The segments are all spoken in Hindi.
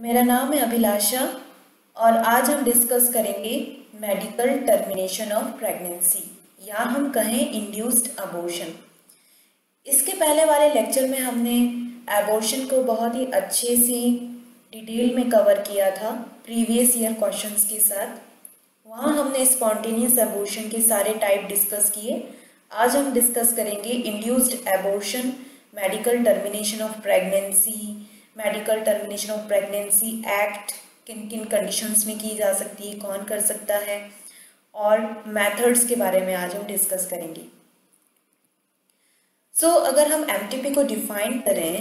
मेरा नाम है अभिलाषा और आज हम डिस्कस करेंगे मेडिकल टर्मिनेशन ऑफ प्रेगनेंसी या हम कहें इंड्यूस्ड अबॉर्शन। इसके पहले वाले लेक्चर में हमने अबॉर्शन को बहुत ही अच्छे से डिटेल में कवर किया था प्रीवियस ईयर क्वेश्चंस के साथ। वहाँ हमने स्पॉन्टेनियस अबॉर्शन के सारे टाइप डिस्कस किए। आज हम डिस्कस करेंगे induced abortion, medical termination of pregnancy, medical termination of pregnancy act किन किन कंडीशंस में की जा सकती है, कौन कर सकता है, और मेथड्स के बारे में आज हम डिस्कस करेंगे। अगर हम एमटीपी को डिफाइन करें,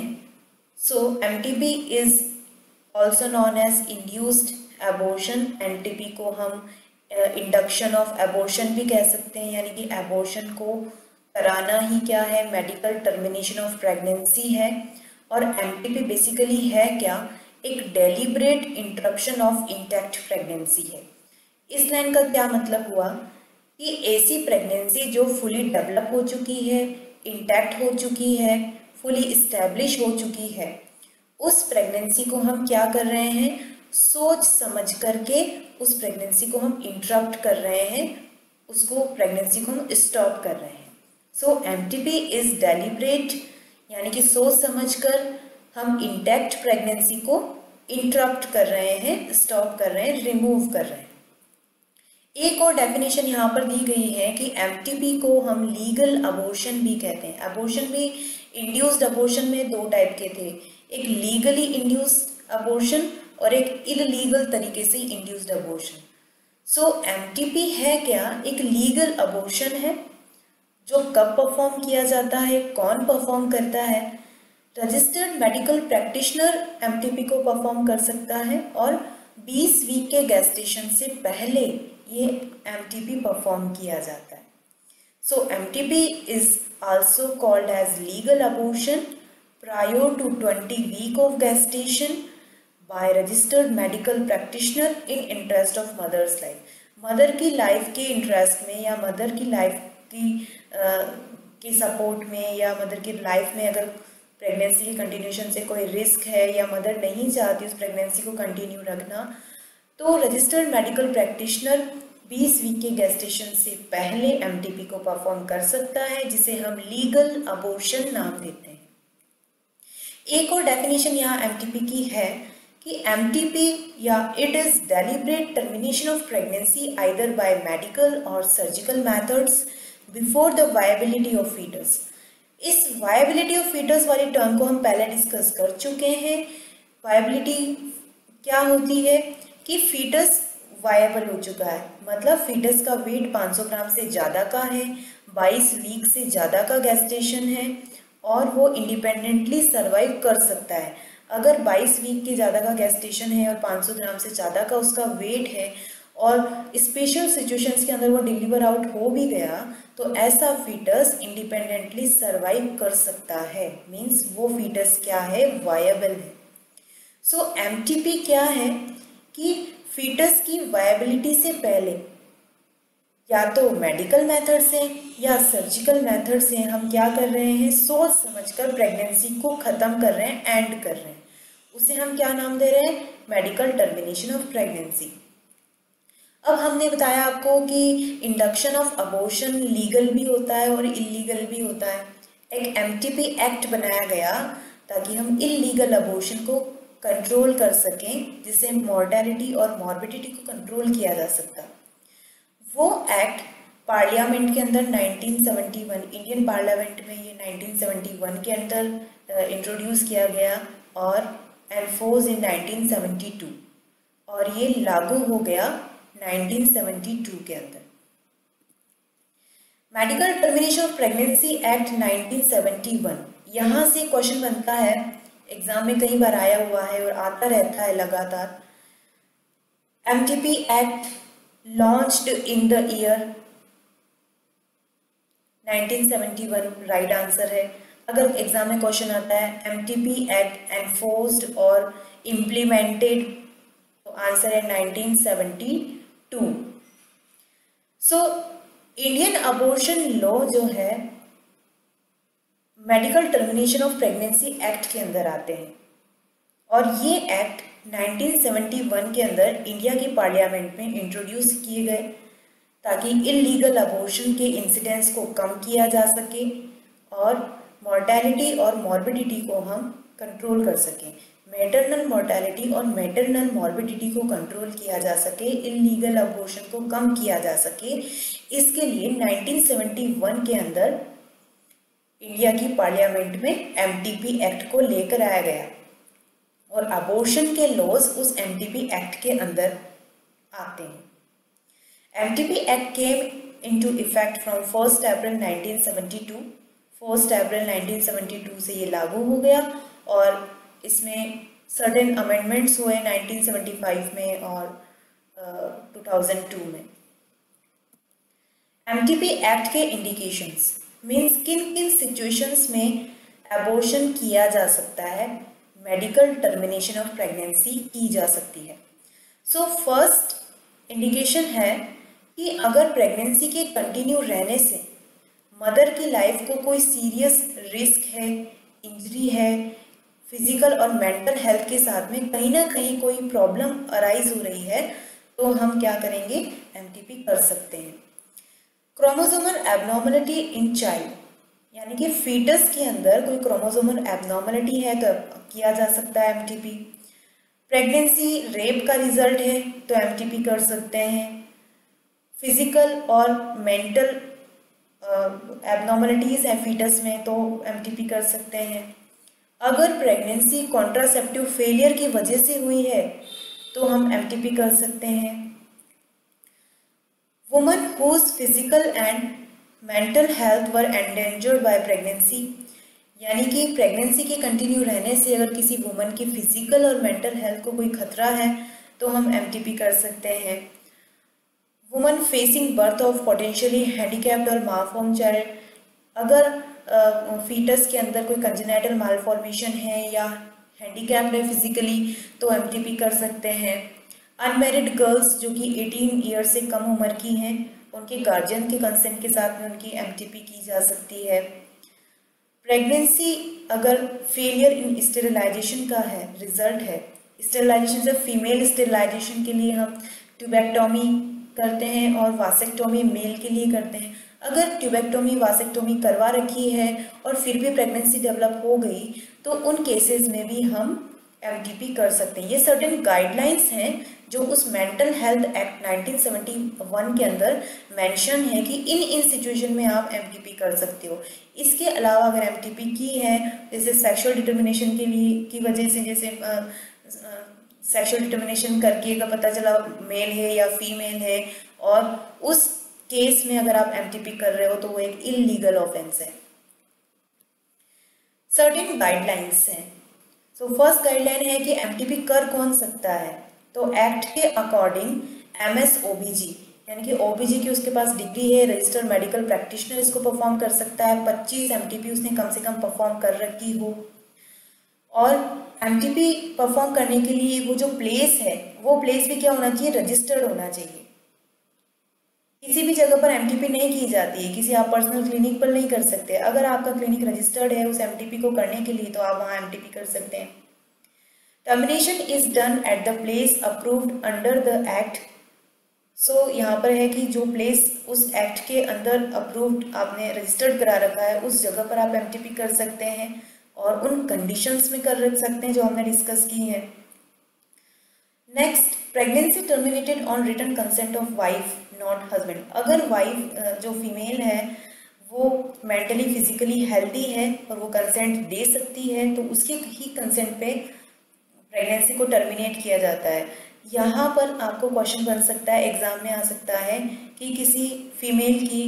MTP is also known as induced abortion. MTP को हम इंडक्शन ऑफ अबॉर्शन भी कह सकते हैं, यानी कि अबॉर्शन को कराना ही क्या है, मेडिकल टर्मिनेशन ऑफ प्रेगनेंसी है। और एमटीपी बेसिकली है क्या, एक deliberate interruption of intact pregnancy है। इस लाइन का क्या मतलब हुआ कि ऐसी प्रेगनेंसी जो फुली डेवलप हो चुकी है, इंटैक्ट हो चुकी है, फुली इस्टेब्लिश हो चुकी है, उस प्रेगनेंसी को हम क्या कर रहे हैं, सोच समझ करके उस प्रेगनेंसी को हम इंटरप्ट कर रहे हैं, उसको प्रेगनेंसी को हम स्टॉप कर रहे हैं। एमटीपी इज डेलिब्रेट, यानी कि सोच समझकर हम इंटैक्ट प्रेगनेंसी को इंटरप्ट कर रहे हैं, स्टॉप कर रहे हैं, रिमूव कर रहे हैं। एक और डेफिनेशन यहाँ पर दी गई है कि एमटीपी को हम लीगल अबॉर्शन भी कहते हैं। अबॉर्शन भी इंड्यूस्ड अबॉर्शन में दो टाइप के थे, एक लीगली इंड्यूस्ड अबॉर्शन और एक इलीगल तरीके से इंड्यूस्ड अबॉर्शन। एमटीपी है क्या, एक लीगल अबॉर्शन है। जो कब परफॉर्म किया जाता है, कौन परफॉर्म करता है, रजिस्टर्ड मेडिकल प्रैक्टिशनर एमटीपी को परफॉर्म कर सकता है और 20 वीक के गेस्टेशन से पहले ये एमटीपी परफॉर्म किया जाता है। MTP is also called as legal abortion prior to 20 week of gestation by registered medical practitioner in interest of mother's life. Mother की लाइफ के इंटरेस्ट में या मदर की लाइफ के सपोर्ट में या मदर की लाइफ में अगर प्रेगनेंसी की कंटिन्यूशन से कोई रिस्क है या मदर नहीं चाहती उस प्रेगनेंसी को कंटिन्यू रखना, तो रजिस्टर्ड मेडिकल प्रैक्टिशनर 20 वीक के गेस्टेशन से पहले एमटीपी को परफॉर्म कर सकता है, जिसे हम लीगल अबॉर्शन नाम देते हैं। एक और डेफिनेशन यहाँ एमटीपी की है कि एमटीपी या it is deliberate termination of pregnancy either by medical or surgical methods before the viability of foetus. इस वायबिलिटी ऑफ फीटस वाली टर्म को हम पहले डिस्कस कर चुके हैं। वायबिलिटी क्या होती है कि फीटस वायबल हो चुका है, मतलब फीटस का वेट 500 ग्राम से ज़्यादा का है, 22 वीक से ज़्यादा का गेस्टेशन है और वो इंडिपेंडेंटली सर्वाइव कर सकता है। अगर 22 वीक के ज़्यादा का गेस्टेशन है और 500 ग्राम से ज़्यादा का उसका वेट है और स्पेशल सिचुएशंस के अंदर वो डिलीवर आउट हो भी गया, तो ऐसा फीटस इंडिपेंडेंटली सर्वाइव कर सकता है। मींस वो फीटस क्या है, वायबल है। एमटीपी क्या है कि फीटस की वायबिलिटी से पहले या तो मेडिकल मेथड से या सर्जिकल मेथड से हम क्या कर रहे हैं, सोच समझकर प्रेगनेंसी को ख़त्म कर रहे हैं, एंड कर रहे हैं। उसे हम क्या नाम दे रहे हैं, मेडिकल टर्मिनेशन ऑफ प्रेगनेंसी। अब हमने बताया आपको कि इंडक्शन ऑफ अबॉर्शन लीगल भी होता है और इलीगल भी होता है। एक एमटीपी एक्ट बनाया गया ताकि हम इलीगल अबॉर्शन को कंट्रोल कर सकें, जिससे मॉर्टेलिटी और मॉर्बिडिटी को कंट्रोल किया जा सकता। वो एक्ट पार्लियामेंट के अंदर 1971, इंडियन पार्लियामेंट में ये 1971 के अंदर इंट्रोड्यूस किया गया और एनफोर्स इन 1972 और ये लागू हो गया 1972 के अंदर। Medical termination of pregnancy act 1971, यहाँ से क्वेश्चन बनता है, एग्जाम में कई बार आया हुआ है और आता रहता है लगातार। MTP act launched in the year 1971, right answer है। अगर एग्जाम में क्वेश्चन आता है एमटीपी एक्ट एनफोर्स्ड और इम्प्लीमेंटेड, तो आंसर है 1972। इंडियन अबॉर्शन लॉ जो है medical termination of pregnancy act के अंदर आते हैं और ये एक्ट 1971 के अंदर इंडिया की पार्लियामेंट में इंट्रोड्यूस किए गए ताकि इलीगल अबॉर्शन के इंसिडेंट्स को कम किया जा सके और मॉर्टेलिटी और मॉर्बिडिटी को हम कंट्रोल कर सकें। मैटरनल मॉर्टेलिटी और मैटरनल मॉर्बिडिटी को कंट्रोल किया जा सके, इलीगल अबॉर्शन को कम किया जा सके, इसके लिए 1971 के अंदर इंडिया की पार्लियामेंट में एमटीपी एक्ट को लेकर आया गया और अबॉर्शन के लॉज उस एमटीपी एक्ट के अंदर आते हैं। MTP act came into effect from 1 अप्रैल 1972। 1 अप्रैल 1972 से ये लागू हो गया और इसमें सर्टेन अमेंडमेंट्स हुए 1975 में और 2002 में। एमटीपी एक्ट के इंडिकेशंस मीन्स किन किन सिचुएशंस में अबॉर्शन किया जा सकता है, मेडिकल टर्मिनेशन ऑफ प्रेगनेंसी की जा सकती है। सो फर्स्ट इंडिकेशन है कि अगर प्रेगनेंसी के कंटिन्यू रहने से मदर की लाइफ को कोई सीरियस रिस्क है, इंजरी है, फिजिकल और मेंटल हेल्थ के साथ में कहीं ना कहीं कोई प्रॉब्लम अराइज हो रही है, तो हम क्या करेंगे, एमटीपी कर सकते हैं। क्रोमोसोमल एबनॉर्मलिटी इन चाइल्ड, यानी कि फीटस के अंदर कोई क्रोमोसोमल एबनॉर्मलिटी है तो किया जा सकता है एमटीपी। प्रेगनेंसी रेप का रिजल्ट है तो एमटीपी कर सकते हैं। फिजिकल और मेंटल एबनॉर्मलिटीज है फीटस में तो एमटीपी कर सकते हैं। अगर प्रेगनेंसी कॉन्ट्रासेप्टिव फेलियर की वजह से हुई है तो हम एमटीपी कर सकते हैं। Woman whose physical and mental health were endangered by pregnancy, यानी कि प्रेगनेंसी के कंटिन्यू रहने से अगर किसी वुमन की फिजिकल और मेंटल हेल्थ को कोई खतरा है तो हम एमटीपी कर सकते हैं। Woman facing birth of potentially handicapped और मालफॉर्म चाइल्ड, अगर फीटस के अंदर कोई कंजेनाइटल मालफॉर्मेशन है या हैंडीकैप्ड है फिजिकली तो एमटीपी कर सकते हैं। अनमैरिड गर्ल्स जो कि 18 ईयर से कम उम्र की हैं, उनके गार्जियन के कंसेंट के साथ में उनकी एमटीपी की जा सकती है। प्रेगनेंसी अगर फेलियर इन स्टेरिलाइजेशन का है, रिजल्ट है, स्टेरिलाइजेशन से फीमेल स्टेरिलाइजेशन के लिए हम ट्यूबेक्टोमी करते हैं और वासेक्टोमी मेल के लिए करते हैं। अगर ट्यूबेक्टोमी वासेक्टोमी करवा रखी है और फिर भी प्रेगनेंसी डेवलप हो गई तो उन केसेस में भी हम एमटीपी कर सकते हैं। ये सर्टेन गाइडलाइंस हैं जो उस मेंटल हेल्थ एक्ट 1971 के अंदर मेंशन है कि इन सिचुएशन में आप एमटीपी कर सकते हो। इसके अलावा अगर एमटीपी की है जैसे सेक्सुअल डिटर्मिनेशन के लिए की वजह से, जैसे सेक्सुअल डिटर्मिनेशन करके अगर पता चला मेल है या फीमेल है और उस केस में अगर आप एमटीपी कर रहे हो तो वो एक इलीगल ऑफेंस है। सर्टेन गाइडलाइंस हैं। सो फर्स्ट गाइडलाइन है कि एमटीपी कर कौन सकता है, तो एक्ट के अकॉर्डिंग एमएस-ओबीजी यानी कि ओबीजी की उसके पास डिग्री है, रजिस्टर्ड मेडिकल प्रैक्टिशनर इसको परफॉर्म कर सकता है। 25 एमटीपी उसने कम से कम परफॉर्म कर रखी हो और एमटीपी परफॉर्म करने के लिए वो जो प्लेस है वो प्लेस भी क्या होना चाहिए, रजिस्टर्ड होना चाहिए। किसी भी जगह पर एमटीपी नहीं की जाती है, किसी आप पर्सनल क्लिनिक पर नहीं कर सकते। अगर आपका क्लिनिक रजिस्टर्ड है उस एमटीपी को करने के लिए तो आप वहाँ एमटीपी कर सकते हैं। Termination is done at the place approved under the act. So यहाँ पर है कि जो प्लेस उस एक्ट के अंदर अप्रूव्ड आपने रजिस्टर्ड करा रखा है उस जगह पर आप एमटीपी कर सकते हैं और उन कंडीशंस में कर रख सकते हैं जो हमने डिस्कस की है। Next, pregnancy terminated on written consent of wife not husband. अगर वाइफ जो फीमेल है वो मेंटली फिजिकली हेल्दी है और वो कंसेंट दे सकती है तो उसके ही कंसेंट पे प्रेगनेंसी को टर्मिनेट किया जाता है। यहाँ पर आपको क्वेश्चन बन सकता है, एग्जाम में आ सकता है कि किसी फीमेल की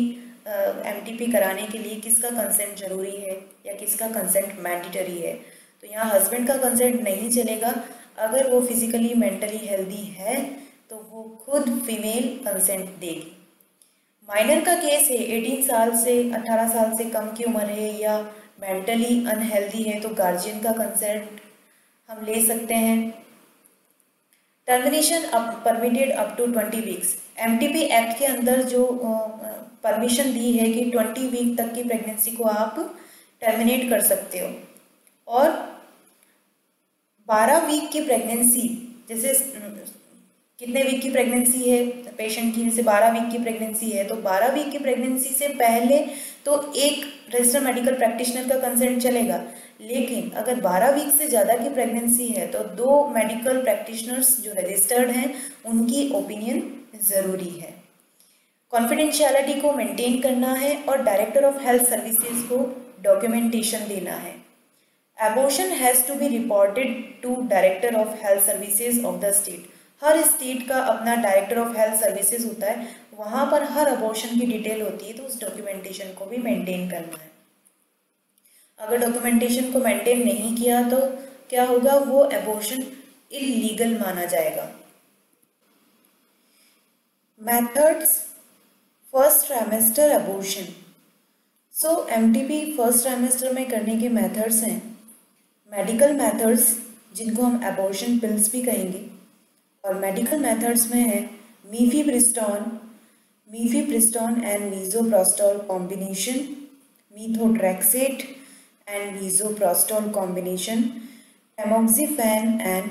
एमटीपी कराने के लिए किसका कंसेंट जरूरी है या किसका कंसेंट मैंडेटरी है। तो यहाँ हस्बैंड का कंसेंट नहीं चलेगा। अगर वो फिजिकली मेंटली हेल्दी है तो वो खुद फीमेल कंसेंट देगी। माइनर का केस है, 18 साल से 18 साल से कम की उम्र है या मेंटली अनहेल्दी है तो गार्जियन का कंसेंट हम ले सकते हैं। Termination permitted up to 20 weeks. MTP act के अंदर जो परमिशन दी है कि 20 वीक तक की प्रेगनेंसी को आप टर्मिनेट कर सकते हो और 12 वीक की प्रेगनेंसी, जैसे कितने वीक की प्रेगनेंसी है पेशेंट की, जैसे 12 वीक की प्रेगनेंसी है, तो 12 वीक की प्रेगनेंसी से पहले तो एक रजिस्टर्ड मेडिकल प्रैक्टिशनर का कंसर्न चलेगा, लेकिन अगर 12 वीक से ज़्यादा की प्रेगनेंसी है तो 2 मेडिकल प्रैक्टिशनर्स जो रजिस्टर्ड हैं उनकी ओपिनियन ज़रूरी है। कॉन्फिडेंशियलिटी को मेंटेन करना है और डायरेक्टर ऑफ हेल्थ सर्विसेज को डॉक्यूमेंटेशन देना है। Abortion has to be reported to director of health services of the state. हर स्टेट का अपना डायरेक्टर ऑफ हेल्थ सर्विसेज होता है, वहाँ पर हर अबॉर्शन की डिटेल होती है, तो उस डॉक्यूमेंटेशन को भी मेंटेन करना है। अगर डॉक्यूमेंटेशन को मेंटेन नहीं किया तो क्या होगा, वो अबॉर्शन इलीगल माना जाएगा। Methods first trimester abortion. So MTP first trimester में करने के मेथड्स हैं मेडिकल मेथड्स, जिनको हम अबॉर्शन पिल्स भी कहेंगे, और मेडिकल मेथड्स में है mifepristone and misoprostol combination, methotrexate and misoprostol combination, tamoxifen and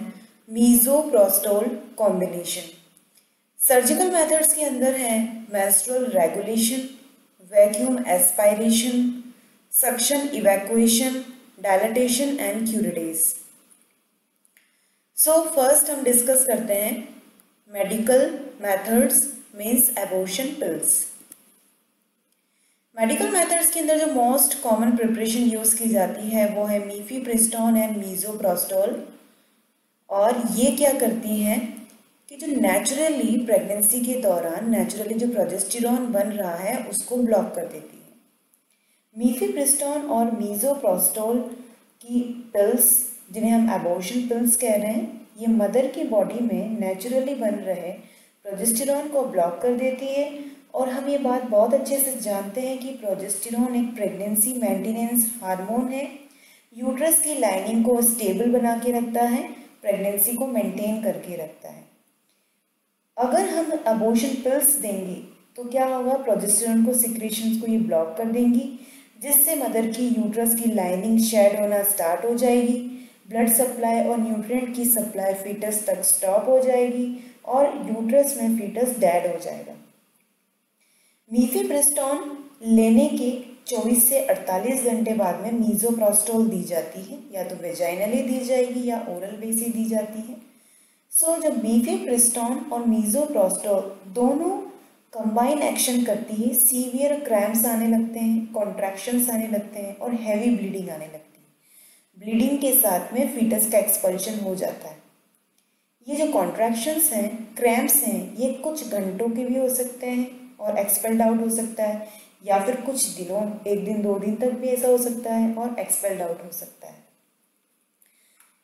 misoprostol combination. Surgical methods के अंदर हैं menstrual regulation, vacuum aspiration, suction evacuation, dilatation and curettage. So first हम डिस्कस करते हैं medical methods means abortion pills. Medical methods के अंदर जो मोस्ट कॉमन प्रिपरेशन यूज़ की जाती है वो है मीफीप्रिस्टोन एंड मीज़ोप्रोस्टोल, और ये क्या करती हैं कि जो नेचुरली प्रेगनेंसी के दौरान नेचुरली जो प्रोजेस्टेरॉन बन रहा है उसको ब्लॉक कर देती है। मीफीप्रिस्टोन और मीज़ोप्रोस्टोल की पिल्स, जिन्हें हम एबॉर्शन पिल्स कह रहे हैं, ये मदर की बॉडी में नेचुरली बन रहे प्रोजेस्टेरॉन को ब्लॉक कर देती है। और हम ये बात बहुत अच्छे से जानते हैं कि प्रोजेस्टेरॉन एक प्रेगनेंसी मेंटेनेंस हार्मोन है, यूट्रस की लाइनिंग को स्टेबल बना के रखता है, प्रेगनेंसी को मेंटेन करके रखता है। अगर हम अबॉर्शन पिल्स देंगे तो क्या होगा, प्रोजेस्टेरॉन को सिक्रेशंस को ये ब्लॉक कर देंगी, जिससे मदर की यूट्रस की लाइनिंग शेड होना स्टार्ट हो जाएगी, ब्लड सप्लाई और न्यूट्रिएंट की सप्लाई फीटस तक स्टॉप हो जाएगी और यूट्रस में फीटस डेड हो जाएगा। मीफीप्रिस्टोन लेने के 24 से 48 घंटे बाद में मीज़ोप्रोस्टोल दी जाती है, या तो वेजाइनली दी जाएगी या ओरल वे से दी जाती है। सो जब मीफीप्रिस्टोन और मीज़ोप्रोस्टोल दोनों कंबाइन एक्शन करती है, सीवियर क्रैम्प्स आने लगते हैं, कॉन्ट्रैक्शंस आने लगते हैं और हैवी ब्लीडिंग आने लगती है। ब्लीडिंग के साथ में फीटस का एक्सपल्शन हो जाता है। ये जो कॉन्ट्रैक्शंस हैं, क्रैम्प्स हैं, ये कुछ घंटों के भी हो सकते हैं और एक्सपेल्ड आउट हो सकता है, या फिर कुछ दिनों, 1 दिन 2 दिन तक भी ऐसा हो सकता है और एक्सपेल्ड आउट हो सकता है।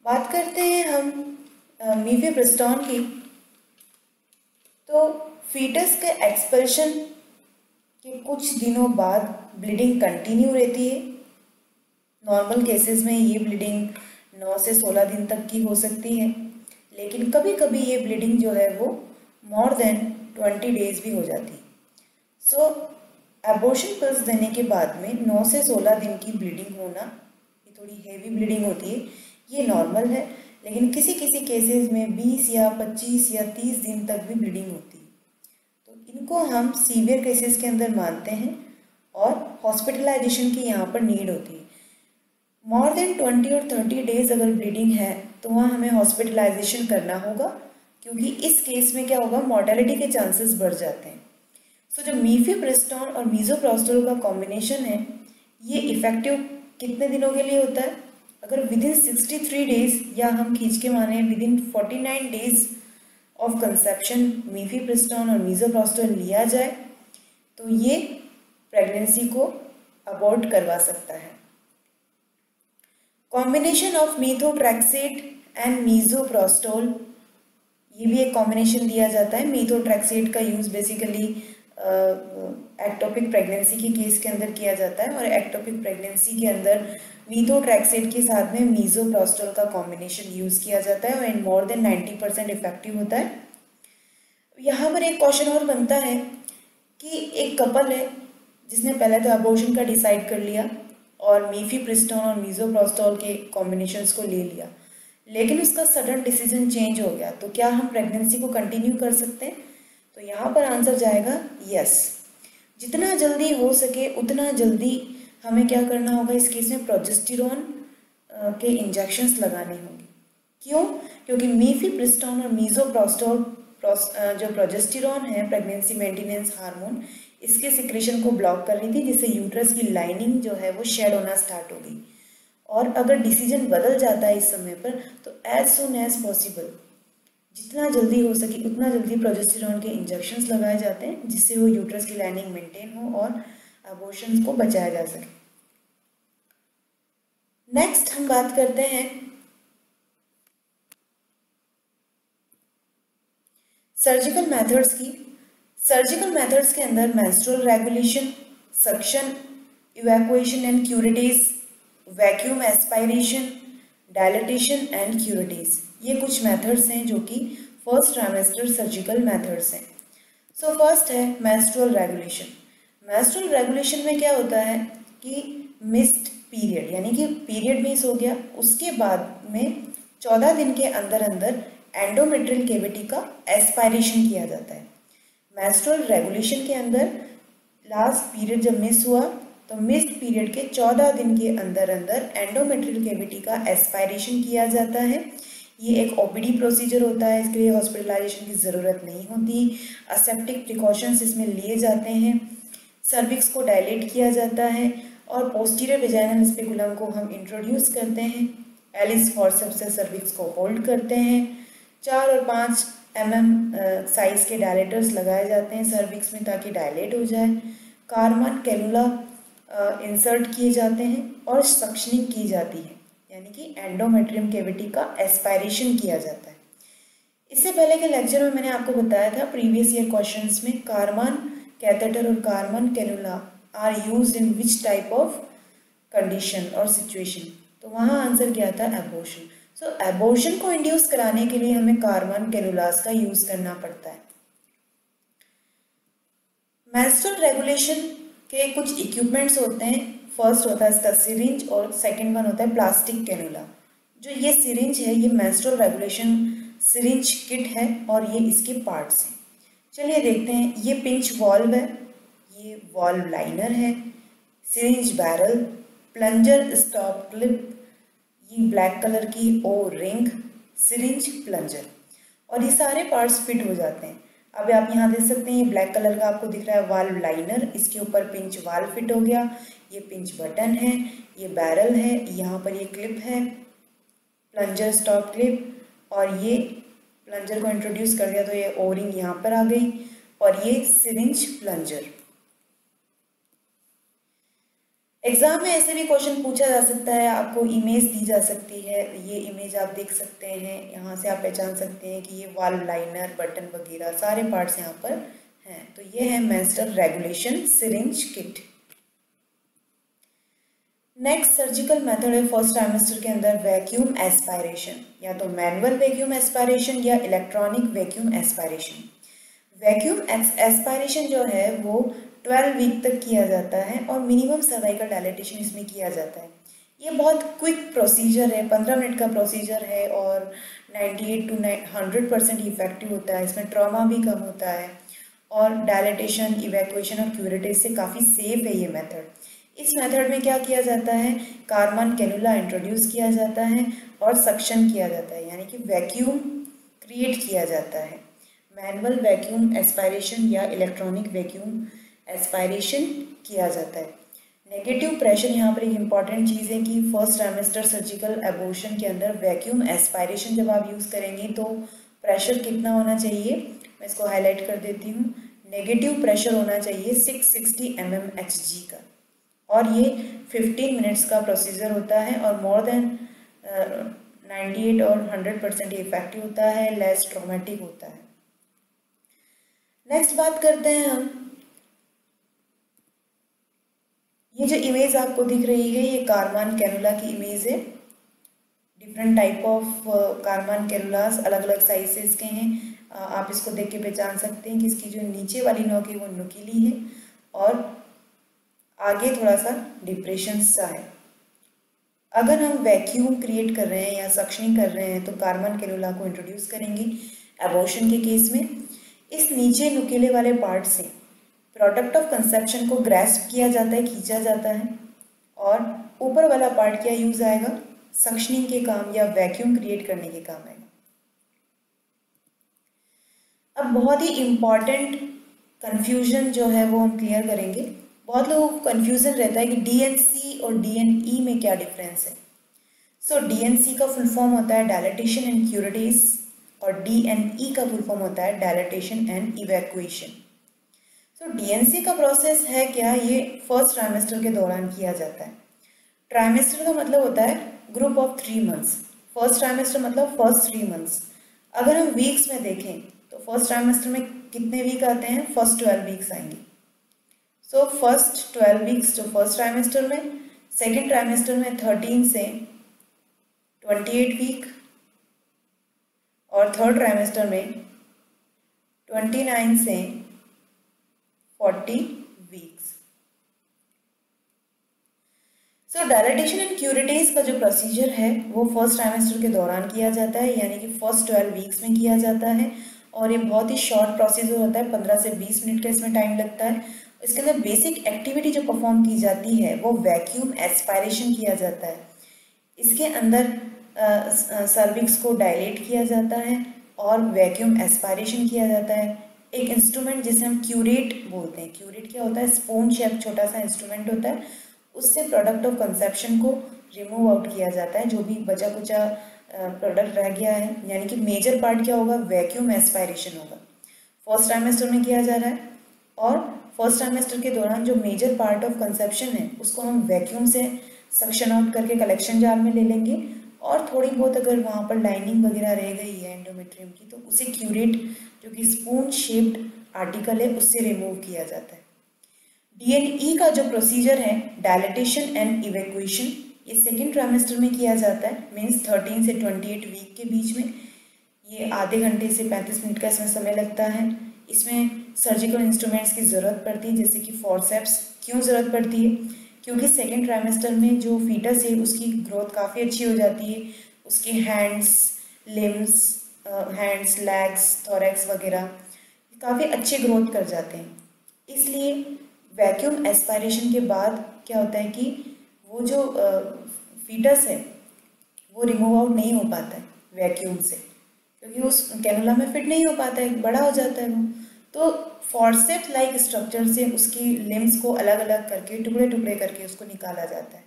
बात करते हैं हम मीफीप्रिस्टोन की, तो फीटस के एक्सपल्शन के कुछ दिनों बाद ब्लीडिंग कंटिन्यू रहती है। नॉर्मल केसेस में ये ब्लीडिंग 9 से 16 दिन तक की हो सकती है, लेकिन कभी कभी ये ब्लीडिंग जो है वो मोर देन 20 डेज भी हो जाती है। सो एबॉर्शन पिल्स देने के बाद में 9 से 16 दिन की ब्लीडिंग होना, ये थोड़ी हेवी ब्लीडिंग होती है, ये नॉर्मल है, लेकिन किसी किसी केसेस में 20 या 25 या 30 दिन तक भी ब्लीडिंग होती है, तो इनको हम सीवियर केसेस के अंदर मानते हैं और हॉस्पिटलाइजेशन की यहाँ पर नीड होती है। मोर देन 20 और 30 डेज अगर ब्लीडिंग है तो वहाँ हमें हॉस्पिटलाइजेशन करना होगा, क्योंकि इस केस में क्या होगा, मॉर्टेलिटी के चांसेस बढ़ जाते हैं। सो जो मीफीप्रिस्टोन और मीज़ोप्रोस्टोल का कॉम्बिनेशन है, ये इफेक्टिव कितने दिनों के लिए होता है, अगर विदिन 63 डेज या हम खींच के माने विदिन 49 डेज ऑफ कंसेप्शन मीफीप्रिस्टोन और मीज़ोप्रोस्टोल लिया जाए तो ये प्रेगनेंसी को अबॉर्ट करवा सकता है। कॉम्बिनेशन ऑफ मीथोट्रेक्सेट एंड मीज़ोप्रोस्टोल, ये भी एक कॉम्बिनेशन दिया जाता है। मीथोट्रेक्सेट का यूज़ बेसिकली एक्टोपिक प्रेगनेंसी के केस के अंदर किया जाता है, और एक्टोपिक प्रेगनेंसी के अंदर मीथोट्रेक्सेट के साथ में मीज़ोप्रोस्टोल का कॉम्बिनेशन यूज़ किया जाता है एंड मोर देन 90% इफेक्टिव होता है। यहाँ पर एक क्वेश्चन और बनता है कि एक कपल है जिसने पहले तो अबॉर्शन का डिसाइड कर लिया और मीफीप्रिस्टोन और मीज़ोप्रोस्टोल के कॉम्बिनेशंस को ले लिया, लेकिन उसका सडन डिसीजन चेंज हो गया, तो क्या हम प्रेगनेंसी को कंटिन्यू कर सकते हैं? तो यहाँ पर आंसर जाएगा यस। जितना जल्दी हो सके उतना जल्दी हमें क्या करना होगा, इस केस में प्रोजेस्टेरॉन के इंजेक्शंस लगाने होंगे। क्यों? क्योंकि मीफेप्रिस्टोन और मीज़ोप्रोस्टोल जो प्रोजेस्टेरॉन है प्रेगनेंसी मेंटेनेंस हार्मोन, इसके सिक्रेशन को ब्लॉक कर रही थी, जिससे यूट्रस की लाइनिंग जो है वो शेड होना स्टार्ट हो गई। और अगर डिसीजन बदल जाता है इस समय पर, तो एज सुन एज पॉसिबल, जितना जल्दी हो सके उतना जल्दी प्रोजेस्टेरॉन के इंजेक्शंस लगाए जाते हैं, जिससे वो यूट्रस की लाइनिंग मेंटेन हो और अबॉर्शंस को बचाया जा सके। नेक्स्ट हम बात करते हैं सर्जिकल मेथड्स की। सर्जिकल मेथड्स के अंदर menstrual regulation, suction, evacuation and curettage, vacuum aspiration, dilatation and curettage, ये कुछ मेथड्स हैं जो कि फर्स्ट ट्राइमेस्टर सर्जिकल मेथड्स हैं। सो फर्स्ट है मेंस्ट्रुअल रेगुलेशन। मेंस्ट्रुअल रेगुलेशन में क्या होता है कि मिस्ड पीरियड, यानी कि पीरियड मिस हो गया, उसके बाद में 14 दिन के अंदर अंदर एंडोमेट्रियल कैविटी का एस्पायरेशन किया जाता है। मेंस्ट्रुअल रेगुलेशन के अंदर लास्ट पीरियड जब मिस हुआ, तो मिस्ड पीरियड के 14 दिन के अंदर अंदर एंडोमेट्रियल कैविटी का एस्पायरेशन किया जाता है। ये एक ओपीडी प्रोसीजर होता है, इसके लिए हॉस्पिटलाइजेशन की ज़रूरत नहीं होती। असेप्टिक प्रिकॉशंस इसमें लिए जाते हैं, सर्विक्स को डायलेट किया जाता है और पोस्टीरियर वेजाइनल स्पेकुलम को हम इंट्रोड्यूस करते हैं। एलिस फॉरसेप्स से सर्विक्स को होल्ड करते हैं। 4 और 5 mm साइज के डायलेटर्स लगाए जाते हैं सर्विक्स में ताकि डायलेट हो जाए। कारमन कैनुला इंसर्ट किए जाते हैं और सक्शनिंग की जाती है, यानी कि एंडोमेट्रियम कैविटी का एस्पायरेशन किया जाता है। इससे पहले के लेक्चर में मैंने आपको बताया था प्रीवियस ईयर क्वेश्चंस में कारमन कैथेटर और Karman cannula are used in which type of condition और सिचुएशन, तो वहाँ आंसर क्या था, एबॉर्शन। सो एबॉर्शन को इंड्यूस कराने के लिए हमें कारमन कैनुलास का यूज करना पड़ता है। मेंस्ट्रुअल रेगुलेशन के कुछ इक्विपमेंट्स होते हैं। फर्स्ट होता है इसका सिरिंज और सेकंड वन होता है प्लास्टिक कैनुला। जो ये सिरिंज है, ये मेंस्ट्रुअल रेगुलेशन सिरिंज किट है और ये इसके पार्ट्स हैं। चलिए देखते हैं। ये पिंच वॉल्व है, ये वॉल्व लाइनर है, syringe barrel, plunger stop clip, ये ब्लैक कलर की ओ रिंग, सिरिंज प्लंजर, और ये सारे पार्ट्स फिट हो जाते हैं। अब आप यहाँ देख सकते हैं, ये ब्लैक कलर का आपको दिख रहा है वाल्व लाइनर, इसके ऊपर पिंच वाल्व फिट हो गया, ये पिंच बटन है, ये बैरल है, यहाँ पर ये क्लिप है, प्लंजर स्टॉप क्लिप, और ये प्लंजर को इंट्रोड्यूस कर दिया तो ये ओ रिंग यहाँ पर आ गई, और ये सिरिंज प्लंजर। एग्जाम में ऐसे भी क्वेश्चन पूछा जा सकता है, आपको इमेज दी जा सकती है, ये इमेज आप देख सकते हैं, यहाँ से आप पहचान सकते हैं कि ये वाल्व लाइनर, बटन वगैरह सारे पार्ट्स यहाँ पर हैं। तो ये है menstrual regulation syringe kit. Next surgical method है फर्स्ट ट्राइमेस्टर के अंदर वैक्यूम एस्पायरेशन, या तो मैनुअल वैक्यूम एस्पायरेशन या electronic vacuum aspiration. Vacuum aspiration जो है वो 12 वीक तक किया जाता है और मिनिमम सर्वाइकल डायलेटेशन इसमें किया जाता है। ये बहुत क्विक प्रोसीजर है, 15 मिनट का प्रोसीजर है और 98 to 100% इफेक्टिव होता है। इसमें ट्रॉमा भी कम होता है और डायलेटेशन, इवैक्यूएशन और क्यूरेटेज से काफ़ी सेफ है ये मेथड। इस मेथड में क्या किया जाता है, कारमन कैनुला इंट्रोड्यूस किया जाता है और सक्शन किया जाता है, यानी कि वैक्यूम क्रिएट किया जाता है। मैनुअल वैक्यूम एस्पायरेशन या इलेक्ट्रॉनिक वैक्यूम एस्पायरेशन किया जाता है। नेगेटिव प्रेशर यहाँ पर एक इम्पॉर्टेंट चीज़ है कि फर्स्ट ट्राइमेस्टर सर्जिकल एबॉर्शन के अंदर वैक्यूम एस्पायरेशन जब आप यूज़ करेंगे तो प्रेशर कितना होना चाहिए, मैं इसको हाईलाइट कर देती हूँ। नेगेटिव प्रेशर होना चाहिए 660 mmHg का, और ये 15 मिनट्स का प्रोसीजर होता है और मोर देन 98 और 100% इफेक्टिव होता है, लेस ट्रॉमेटिक होता है। नेक्स्ट बात करते हैं हम, ये जो इमेज आपको दिख रही है ये कारमन कैनुला की इमेज है। डिफरेंट टाइप ऑफ कारमन कैनुलास अलग अलग साइजेस के हैं। आप इसको देख के पहचान सकते हैं कि इसकी जो नीचे वाली नोक है वो नुकीली है और आगे थोड़ा सा डिप्रेशन सा है। अगर हम वैक्यूम क्रिएट कर रहे हैं या सक्शनिंग कर रहे हैं तो कार्बन कैनुला को इंट्रोड्यूस करेंगे एबॉर्शन के केस में। इस नीचे नुकीले वाले पार्ट से प्रोडक्ट ऑफ कंसेप्शन को ग्रैस्प किया जाता है, खींचा जाता है, और ऊपर वाला पार्ट क्या यूज आएगा, सक्शनिंग के काम या वैक्यूम क्रिएट करने के काम आएगा। अब बहुत ही इम्पॉर्टेंट कन्फ्यूजन जो है वो हम क्लियर करेंगे। बहुत लोगों को कन्फ्यूजन रहता है कि डीएनसी और डीएनई में क्या डिफरेंस है। सो डीएनसी का फुल फॉर्म होता है डायलेटेशन एंड क्यूरेटेज और डीएनई का फुल फॉर्म होता है dilatation and evacuation. So DNC का प्रोसेस है क्या, ये फर्स्ट ट्राइमेस्टर के दौरान किया जाता है। ट्राइमेस्टर का मतलब होता है group of 3 months. First trimester मतलब फर्स्ट 3 मंथ्स। अगर हम वीक्स में देखें तो फर्स्ट ट्राइमेस्टर में कितने वीक आते हैं, फर्स्ट 12 वीक्स आएंगे। सो फर्स्ट 12 वीक्स जो फर्स्ट ट्राइमेस्टर में, सेकेंड ट्राइमेस्टर में 13 से 28 वीक और थर्ड ट्राइमेस्टर में 29 से 40 weeks. So dilatation and curettage का जो प्रोसीजर है वो फर्स्ट ट्राइमेस्टर के दौरान किया जाता है, यानी कि फर्स्ट 12 वीक्स में किया जाता है। और ये बहुत ही शॉर्ट प्रोसीजर होता है, 15 से 20 मिनट का इसमें टाइम लगता है। इसके अंदर बेसिक एक्टिविटी जो परफॉर्म की जाती है वो वैक्यूम एस्पायरेशन किया जाता है। इसके अंदर सर्विक्स को डायलेट किया जाता है और वैक्यूम एस्पायरेशन किया जाता है। एक इंस्ट्रूमेंट जिसे हम क्यूरेट बोलते हैं, क्यूरेट क्या होता है, स्पून शेप छोटा सा इंस्ट्रूमेंट होता है, उससे प्रोडक्ट ऑफ कंसेप्शन को रिमूव आउट किया जाता है, जो भी बचा कुचा प्रोडक्ट रह गया है। यानी कि मेजर पार्ट क्या होगा, वैक्यूम एस्पायरेशन होगा, फर्स्ट ट्राइमेस्टर में किया जा रहा है। और फर्स्ट ट्राइमेस्टर के दौरान जो मेजर पार्ट ऑफ कंसेप्शन है उसको हम वैक्यूम से सक्शन आउट करके कलेक्शन जार में ले लेंगे, और थोड़ी बहुत अगर वहाँ पर लाइनिंग वगैरह रह गई है एंडोमेट्रियम की तो उसे क्यूरेट जो कि स्पून शेप्ड आर्टिकल है उससे रिमूव किया जाता है। डीएनई का जो प्रोसीजर है डायलेटेशन एंड इवैक्यूएशन, ये सेकेंड ट्राइमेस्टर में किया जाता है, मीन्स 13 से 28 वीक के बीच में। ये आधे घंटे से 35 मिनट का इसमें समय लगता है। इसमें सर्जिकल इंस्ट्रूमेंट्स की ज़रूरत पड़ती है, जैसे कि फॉरसेप्स। क्यों ज़रूरत पड़ती है, क्योंकि सेकेंड ट्राइमेस्टर में जो फीटस है उसकी ग्रोथ काफ़ी अच्छी हो जाती है, उसके hands, limbs, hands, legs, thorax वगैरह काफ़ी अच्छे ग्रोथ कर जाते हैं। इसलिए वैक्यूम एस्पायरेशन के बाद क्या होता है कि वो जो फीटस है वो रिमूव आउट नहीं हो पाता है वैक्यूम से, क्योंकि उस कैनुला में फिट नहीं हो पाता है, बड़ा हो जाता है वो। तो फॉरसेप्स लाइक स्ट्रक्चर से उसकी लिम्स को अलग अलग करके टुकड़े टुकड़े करके उसको निकाला जाता है।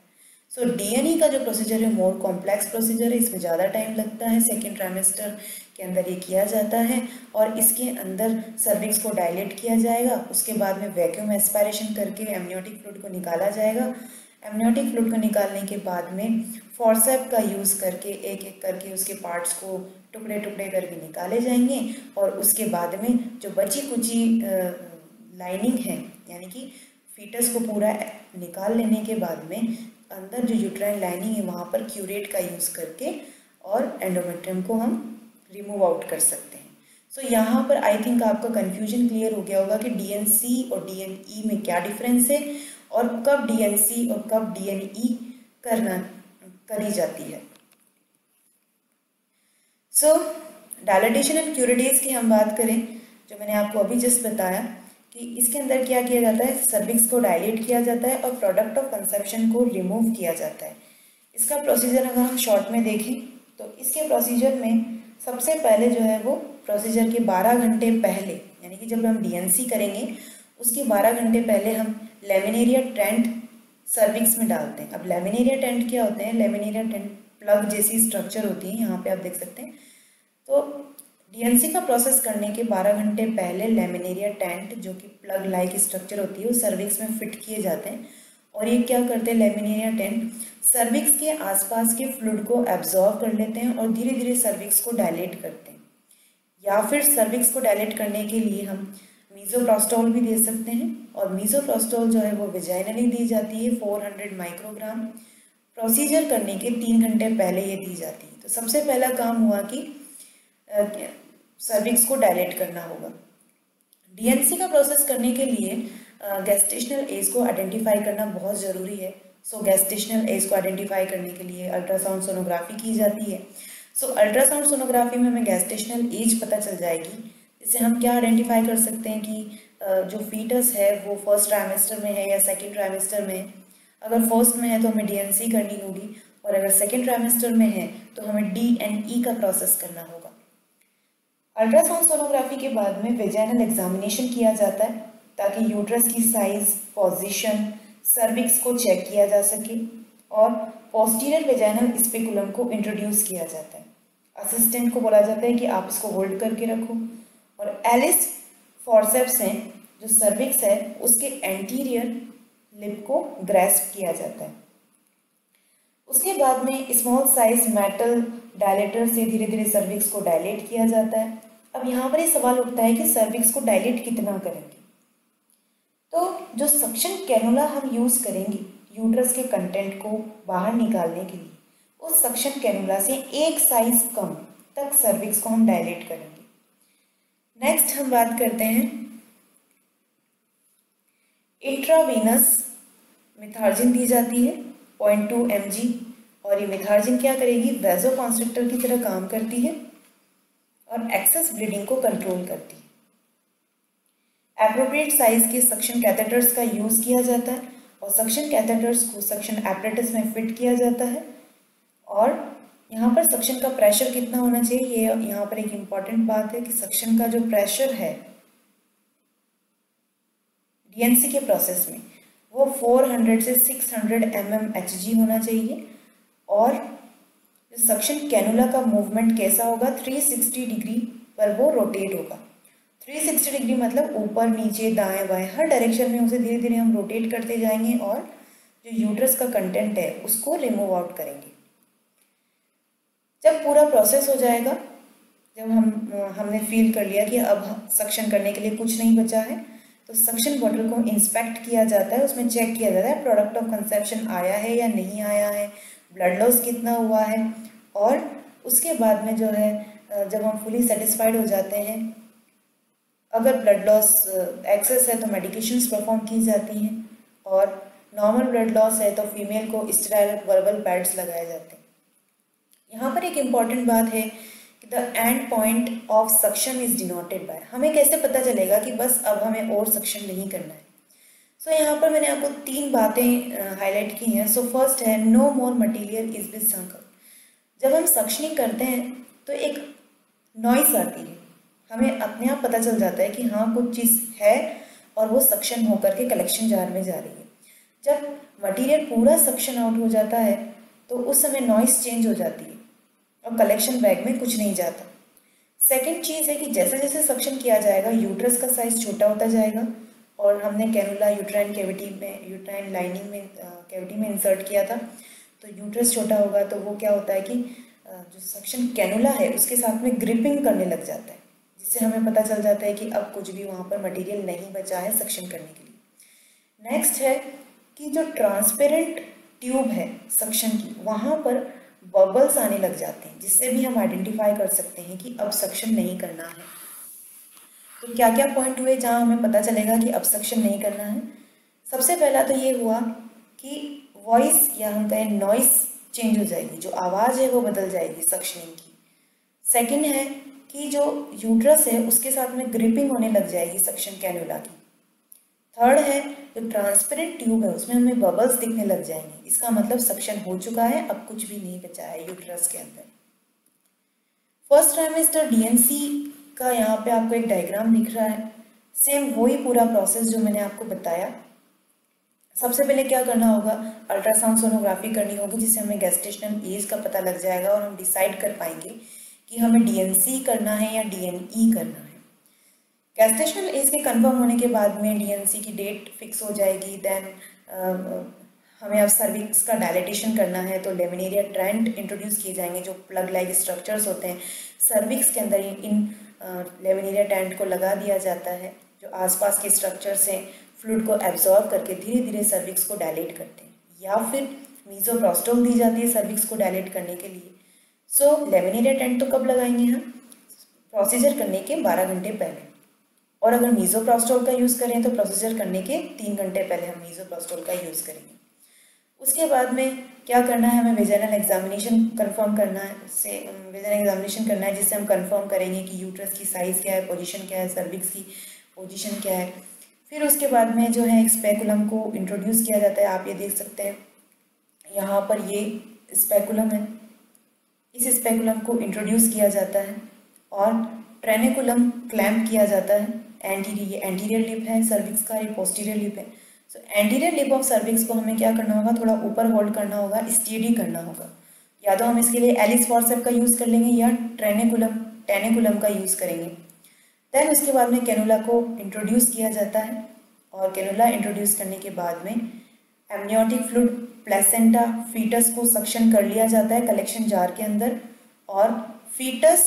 सो डीएनई का जो प्रोसीजर है मोर कॉम्प्लेक्स प्रोसीजर है, इसमें ज़्यादा टाइम लगता है। सेकेंड ट्राइमेस्टर के अंदर ये किया जाता है और इसके अंदर सर्विक्स को डायलेट किया जाएगा, उसके बाद में वैक्यूम एस्पायरेशन करके एमनियोटिक फ्लूइड को निकाला जाएगा। एमनियोटिक फ्लूइड को निकालने के बाद में फॉरसेप का यूज़ करके एक एक करके उसके पार्ट्स को टुकड़े टुकड़े करके निकाले जाएंगे, और उसके बाद में जो बची कुची लाइनिंग है, यानी कि फीटस को पूरा निकाल लेने के बाद में अंदर जो यूट्राइन लाइनिंग है वहाँ पर क्यूरेट का यूज़ करके और एंडोमेट्रियम को हम रिमूव आउट कर सकते हैं। सो यहाँ पर आई थिंक आपका कन्फ्यूजन क्लियर हो गया होगा कि डीएनसी और डीएनई में क्या डिफरेंस है और कब डीएनसी और कब डीएनई करी जाती है। सो डायलेटेशन एंड क्यूरेटेज की हम बात करें, जो मैंने आपको अभी जस्ट बताया कि इसके अंदर क्या किया जाता है, सर्विक्स को डायलेट किया जाता है और प्रोडक्ट ऑफ कंसेप्शन को रिमूव किया जाता है। इसका प्रोसीजर अगर हम शॉर्ट में देखें तो इसके प्रोसीजर में सबसे पहले जो है वो प्रोसीजर के 12 घंटे पहले, यानी कि जब हम डीएनसी करेंगे उसके 12 घंटे पहले हम लेमिनेरिया टेंट सर्विक्स में डालते हैं। अब लेमिनेरिया टेंट क्या होते हैं, लेमिनेरिया टेंट प्लग जैसी स्ट्रक्चर होती है, यहाँ पे आप देख सकते हैं। तो डीएनसी का प्रोसेस करने के 12 घंटे पहले लेमिनेरिया टेंट जो कि प्लग लाइक स्ट्रक्चर होती है वो सर्विक्स में फिट किए जाते हैं, और ये क्या करते हैं, लेमिनेरिया टेंट सर्विक्स के आसपास के फ्लूइड को एब्जॉर्ब कर लेते हैं और धीरे धीरे सर्विक्स को डायलेट करते हैं। या फिर सर्विक्स को डायलेट करने के लिए हम मीज़ोप्रोस्टोल भी दे सकते हैं, और मीज़ोप्रोस्टोल जो है वो वेजाइनली दी जाती है 400 माइक्रोग्राम। प्रोसीजर करने के 3 घंटे पहले ये दी जाती है। तो सबसे पहला काम हुआ कि सर्विक्स को डायलेट करना होगा। डीएनसी का प्रोसेस करने के लिए गेस्टेशनल एज को आइडेंटिफाई करना बहुत ज़रूरी है। सो गेस्टेशनल एज को आइडेंटिफाई करने के लिए अल्ट्रासाउंड सोनोग्राफी की जाती है। सो अल्ट्रासाउंड सोनोग्राफी में हमें गेस्टेशनल एज पता चल जाएगी, इससे हम क्या आइडेंटिफाई कर सकते हैं कि जो फीटस है वो फर्स्ट ट्राइमेस्टर में है या सेकेंड ट्राइमेस्टर में है। अगर फर्स्ट में है तो हमें डीएनसी करनी होगी, और अगर सेकेंड ट्राइमेस्टर में है तो हमें डीएनई का प्रोसेस करना होगा। अल्ट्रासाउंड सोनोग्राफी के बाद में वेजाइनल एग्जामिनेशन किया जाता है ताकि यूट्रस की साइज, पोजीशन, सर्विक्स को चेक किया जा सके, और पोस्टीरियर वेजाइनल स्पेकुलम को इंट्रोड्यूस किया जाता है। असिस्टेंट को बोला जाता है कि आप इसको होल्ड करके रखो, और एलिस फॉर्सेप्स हैं जो सर्विक्स है उसके एंटीरियर लिप को ग्रैस्प किया जाता है। उसके बाद में स्मॉल साइज मेटल डायलेटर से धीरे धीरे सर्विक्स को डायलेट किया जाता है। अब यहाँ पर ये सवाल उठता है कि सर्विक्स को डायलेट कितना करेंगे। तो जो सक्शन कैनुला हम यूज़ करेंगे यूट्रस के कंटेंट को बाहर निकालने के लिए, उस सक्शन कैनुला से एक साइज कम तक सर्विक्स को हम डायलेट करेंगे। नेक्स्ट हम बात करते हैं इंट्रावेनस मिथार्जिन दी जाती है 0.2 mg, और ये मिथार्जिन क्या करेगी, वैसोकॉन्स्ट्रिक्टर की तरह काम करती है और एक्सेस ब्लीडिंग को कंट्रोल करती है। एप्रोप्रिएट साइज के सक्शन कैथेटर्स का यूज़ किया जाता है, और सक्शन कैथेटर्स को सक्शन एपरेटस में फिट किया जाता है। और यहाँ पर सक्शन का प्रेशर कितना होना चाहिए, ये यहाँ पर एक इम्पॉर्टेंट बात है कि सक्शन का जो प्रेशर है डीएनसी के प्रोसेस में वो 400 से 600 mmHg होना चाहिए, और सक्शन कैनुला का मूवमेंट कैसा होगा, 360 डिग्री पर वो रोटेट होगा। 360 डिग्री मतलब ऊपर नीचे दाएं बाएं हर डायरेक्शन में उसे धीरे धीरे हम रोटेट करते जाएंगे और जो यूट्रस का कंटेंट है उसको रिमूव आउट करेंगे। जब पूरा प्रोसेस हो जाएगा, जब हमने फील कर लिया कि अब सक्शन करने के लिए कुछ नहीं बचा है, तो सक्शन बॉटल को इंस्पेक्ट किया जाता है, उसमें चेक किया जाता है प्रोडक्ट ऑफ कंसेप्शन आया है या नहीं आया है, ब्लड लॉस कितना हुआ है। और उसके बाद में जो है जब हम फुली सेटिस्फाइड हो जाते हैं, अगर ब्लड लॉस एक्सेस है तो मेडिकेशंस परफॉर्म की जाती हैं, और नॉर्मल ब्लड लॉस है तो फीमेल को स्टेराइल वर्बल पैड्स लगाए जाते हैं। यहाँ पर एक इम्पॉर्टेंट बात है कि the end point of suction is denoted by, हमें कैसे पता चलेगा कि बस अब हमें और सक्शन नहीं करना है। सो यहाँ पर मैंने आपको 3 बातें हाईलाइट की हैं। सो फर्स्ट है no more material is been sunk. जब हम सक्शनिंग करते हैं तो एक नॉइस आती है, हमें अपने आप पता चल जाता है कि हाँ कुछ चीज़ है और वो सक्शन होकर के कलेक्शन जार में जा रही है। जब मटेरियल पूरा सक्शन आउट हो जाता है तो उस समय नॉइस चेंज हो जाती है और कलेक्शन बैग में कुछ नहीं जाता। सेकंड चीज़ है कि जैसे जैसे सक्शन किया जाएगा यूट्रस का साइज छोटा होता जाएगा, और हमने कैनुला यूट्राइन कैविटी में, यूट्राइन लाइनिंग में कैविटी में इंसर्ट किया था, तो यूट्रस छोटा होगा तो वो क्या होता है कि जो सक्शन कैनुला है उसके साथ में ग्रिपिंग करने लग जाता है, जिससे हमें पता चल जाता है कि अब कुछ भी वहाँ पर मटेरियल नहीं बचा है सक्शन करने के लिए। नेक्स्ट है कि जो ट्रांसपेरेंट ट्यूब है सक्शन की, वहाँ पर बबल्स आने लग जाते हैं, जिससे भी हम आइडेंटिफाई कर सकते हैं कि अब सक्शन नहीं करना है। तो क्या क्या पॉइंट हुए जहाँ हमें पता चलेगा कि अब सक्शन नहीं करना है। सबसे पहला तो ये हुआ कि वॉइस या हम कहें नॉइस चेंज हो जाएगी, जो आवाज़ है वो बदल जाएगी सक्शनिंग की। सेकंड है कि जो यूट्रस है उसके साथ में ग्रिपिंग होने लग जाएगी सक्शन कैनुला की। थर्ड है जो ट्रांसपेरेंट ट्यूब है उसमें हमें बबल्स दिखने लग जाएंगे, इसका मतलब सक्शन हो चुका है, अब कुछ भी नहीं बचा है यूट्रस के अंदर। फर्स्ट ट्राइमेस्टर डीएनसी का यहाँ पे आपको एक डायग्राम दिख रहा है, सेम वही पूरा प्रोसेस जो मैंने आपको बताया। सबसे पहले क्या करना होगा, अल्ट्रासाउंड सोनोग्राफी करनी होगी, जिससे हमें गेस्टेशनल एज का पता लग जाएगा और हम डिसाइड कर पाएंगे कि हमें डीएनसी करना है या डीएनई करना है। गेस्टेशनल एज के कंफर्म होने के बाद में डीएनसी की डेट फिक्स हो जाएगी। देन हमें अब सर्विक्स का डायलेटेशन करना है, तो लेमिनेरिया ट्रेंड इंट्रोड्यूस किए जाएंगे, जो प्लग लाइक स्ट्रक्चर्स होते हैं सर्विक्स के अंदर इन लेमिनेरिया ट्रेंड को लगा दिया जाता है, जो आसपास के स्ट्रक्चर्स हैं फ्लूइड को एब्जॉर्ब करके धीरे धीरे सर्विक्स को डायलेट करते हैं, या फिर मीजोप्रोस्टोल दी जाती है सर्विक्स को डायलेट करने के लिए। सो लेमिनेरिया ट्रेंड तो कब लगाएंगे हम, प्रोसीजर करने के 12 घंटे पहले, और अगर मीजोप्रोस्टोल का यूज़ करें तो प्रोसीजर करने के 3 घंटे पहले हम मीजोप्रोस्टोल का यूज़ करेंगे। उसके बाद में क्या करना है, हमें वेजाइनल एग्जामिनेशन कंफर्म करना है, वेजाइनल एग्जामिनेशन करना है जिससे हम कंफर्म करेंगे कि यूट्रस की साइज़ क्या है, पोजीशन क्या है, सर्विक्स की पोजीशन क्या है। फिर उसके बाद में जो है एक स्पेकुलम को इंट्रोड्यूस किया जाता है। आप ये देख सकते हैं यहाँ पर ये स्पेकुलम है, इस स्पेकुलम को इंट्रोड्यूस किया जाता है और ट्रेनिकुलम क्लैम्प किया जाता है। ये एंटीरियर लिप है सर्विक्स का, ये पोस्टीरियर लिप है। सो एंटीरियर लिप ऑफ सर्विक्स को हमें क्या करना होगा, थोड़ा ऊपर होल्ड करना होगा, स्टेडी करना होगा। या तो हम इसके लिए एलिस फॉर्सेप का यूज़ कर लेंगे या टेनिकुलम का यूज़ करेंगे। देन उसके बाद में कैनुला को इंट्रोड्यूस किया जाता है और कैनुला इंट्रोड्यूस करने के बाद में एमनियोटिक फ्लूइड प्लेसेंटा फीटस को सक्शन कर लिया जाता है कलेक्शन जार के अंदर, और फीटस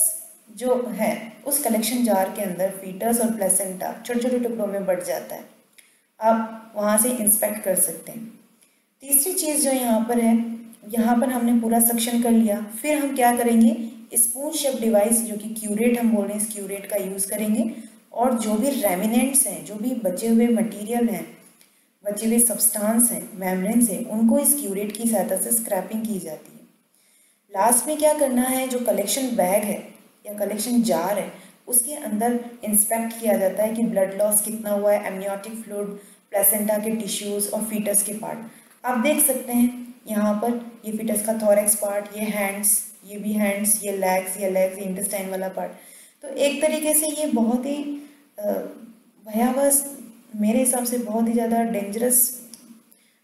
जो है उस कलेक्शन जार के अंदर फीटस और प्लेसेंटा छोटे छोटे टुकड़ों में बढ़ जाता है। आप वहाँ से इंस्पेक्ट कर सकते हैं। तीसरी चीज़ जो यहाँ पर है, यहाँ पर हमने पूरा सक्शन कर लिया, फिर हम क्या करेंगे, स्पून शेप डिवाइस जो कि क्यूरेट हम बोल रहे हैं, इस क्यूरेट का यूज़ करेंगे और जो भी रेमिनेंट्स हैं, जो भी बचे हुए मटेरियल हैं, बचे हुए सब्सटेंस हैं, मेम्ब्रेन्स हैं, उनको इस क्यूरेट की सहायता से स्क्रैपिंग की जाती है। लास्ट में क्या करना है, जो कलेक्शन बैग है या कलेक्शन जार है उसके अंदर इंस्पेक्ट किया जाता है कि ब्लड लॉस कितना हुआ है, एमनियोटिक फ्लूइड, प्लेसेंटा के टिश्यूज़ और फीटस के पार्ट आप देख सकते हैं। यहाँ पर ये फीटस का थोरेक्स पार्ट, ये हैंड्स, ये भी हैंड्स, ये लेग्स, ये इंटेस्टाइन वाला पार्ट। तो एक तरीके से ये बहुत ही भयावह, मेरे हिसाब से बहुत ही ज़्यादा डेंजरस